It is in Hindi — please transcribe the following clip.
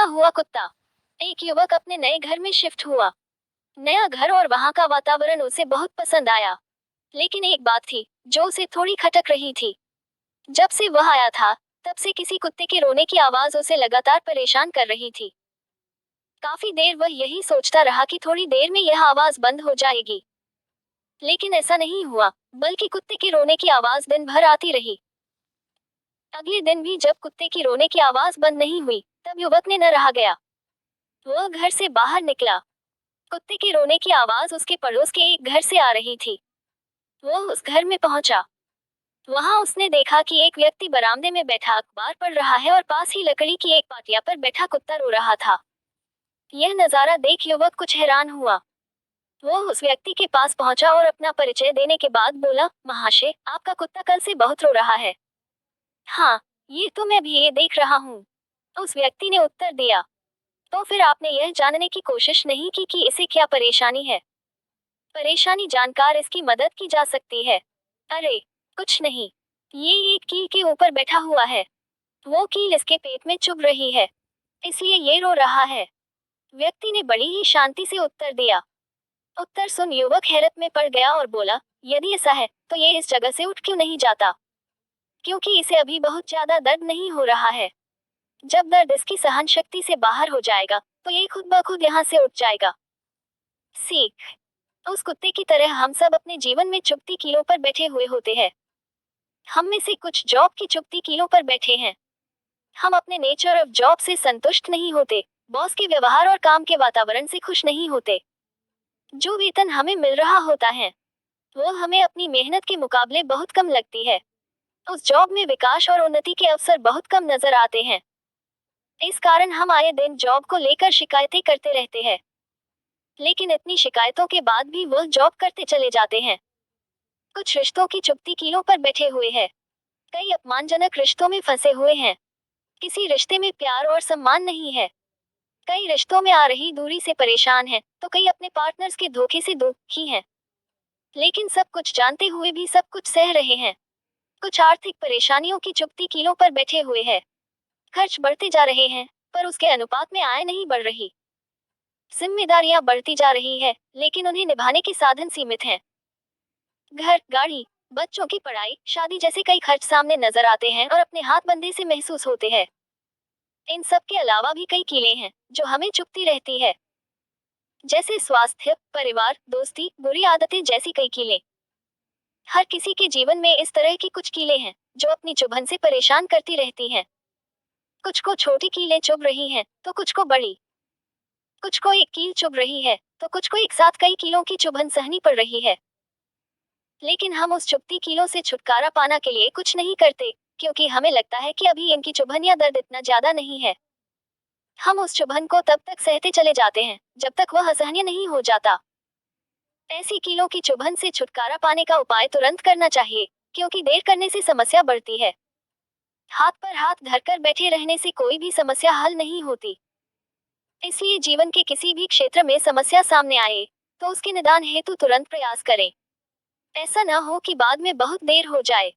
हुआ कुत्ता। एक युवक अपने नए घर में शिफ्ट हुआ। नया घर और वहां का वातावरण उसे बहुत पसंद आया। लेकिन एक बात थी जो उसे थोड़ी खटक रही थी। जब से वह आया था, तब से किसी कुत्ते के रोने की आवाज उसे लगातार परेशान कर रही थी। काफी देर वह यही सोचता रहा कि थोड़ी देर में यह आवाज बंद हो जाएगी। लेकिन ऐसा नहीं हुआ, बल्कि कुत्ते के रोने की आवाज दिन भर आती रही। अगले दिन भी जब कुत्ते की रोने की आवाज बंद नहीं हुई, तब युवक ने न रहा गया। वह घर से बाहर निकला। कुत्ते के रोने की आवाज उसके पड़ोस के एक घर से आ रही थी। वह उस घर में पहुंचा। वहां उसने देखा कि एक व्यक्ति बरामदे में बैठा अखबार पढ़ रहा है और पास ही लकड़ी की एक पाटिया पर बैठा कुत्ता रो रहा था। यह नजारा देख युवक कुछ हैरान हुआ। वह उस व्यक्ति के पास पहुंचा और अपना परिचय देने के बाद बोला, महाशय, आपका कुत्ता कल से बहुत रो रहा है। हाँ, ये तो मैं भी ये देख रहा हूँ, उस व्यक्ति ने उत्तर दिया। तो फिर आपने यह जानने की कोशिश नहीं की कि इसे क्या परेशानी है? परेशानी जानकर इसकी मदद की जा सकती है। अरे, कुछ नहीं। ये एक कील के ऊपर बैठा हुआ है। वो कील इसके पेट में चुभ रही है, इसलिए ये रो रहा है। व्यक्ति ने बड़ी ही शांति से उत्तर दिया। उत्तर सुन युवक हैरत में पड़ गया और बोला, यदि ऐसा है, तो ये इस जगह से उठ क्यों नहीं जाता? क्योंकि इसे अभी बहुत ज्यादा दर्द नहीं हो रहा है। जब दर्द इसकी सहन शक्ति से बाहर हो जाएगा, तो ये खुद ब खुद यहाँ से उठ जाएगा। सीख। उस कुत्ते की तरह हम सब अपने जीवन में चुभती कीलों पर बैठे हुए होते हैं। हम में से कुछ जॉब की चुभती कीलों पर बैठे हैं। हम अपने नेचर ऑफ जॉब से संतुष्ट नहीं होते, बॉस के व्यवहार और काम के वातावरण से खुश नहीं होते। जो वेतन हमें मिल रहा होता है, वो हमें अपनी मेहनत के मुकाबले बहुत कम लगती है। उस जॉब में विकास और उन्नति के अवसर बहुत कम नजर आते हैं। इस कारण हम आए दिन जॉब को लेकर शिकायतें करते रहते हैं। लेकिन इतनी शिकायतों के बाद भी वह जॉब करते चले जाते हैं। कुछ रिश्तों की चुभती कीलों पर बैठे हुए हैं। कई अपमानजनक रिश्तों में फंसे हुए हैं। किसी रिश्ते में प्यार और सम्मान नहीं है। कई रिश्तों में आ रही दूरी से परेशान हैं, तो कई अपने पार्टनर्स के धोखे से दुखी हैं। लेकिन सब कुछ जानते हुए भी सब कुछ सह रहे हैं। कुछ आर्थिक परेशानियों की चुभती कीलों पर बैठे हुए हैं। खर्च बढ़ते जा रहे हैं, पर उसके अनुपात में आय नहीं बढ़ रही। जिम्मेदारियां बढ़ती जा रही है, लेकिन उन्हें निभाने के साधन सीमित हैं। घर, गाड़ी, बच्चों की पढ़ाई, शादी जैसे कई खर्च सामने नजर आते हैं और अपने हाथ बंधे से महसूस होते हैं। इन सब के अलावा भी कई कीलें हैं जो हमें चुभती रहती है, जैसे स्वास्थ्य, परिवार, दोस्ती, बुरी आदतें जैसी कई कीलें। हर किसी के जीवन में इस तरह की कुछ कीलें हैं जो अपनी चुभन से परेशान करती रहती हैं। कुछ को छोटी कीलें चुभ रही हैं, तो कुछ को बड़ी। कुछ को एक कील चुभ रही है, तो कुछ को एक साथ कई कीलों की चुभन सहनी पड़ रही है। लेकिन हम उस चुभती कीलों से छुटकारा पाना के लिए कुछ नहीं करते, क्योंकि हमें लगता है कि अभी इनकी चुभन या दर्द इतना ज्यादा नहीं है। हम उस चुभन को तब तक सहते चले जाते हैं जब तक वह असहनीय नहीं हो जाता। ऐसी कीलों की चुभन से छुटकारा पाने का उपाय तुरंत करना चाहिए, क्योंकि देर करने से समस्या बढ़ती है। हाथ पर हाथ धरकर बैठे रहने से कोई भी समस्या हल नहीं होती। इसलिए जीवन के किसी भी क्षेत्र में समस्या सामने आए, तो उसके निदान हेतु तुरंत प्रयास करें। ऐसा न हो कि बाद में बहुत देर हो जाए।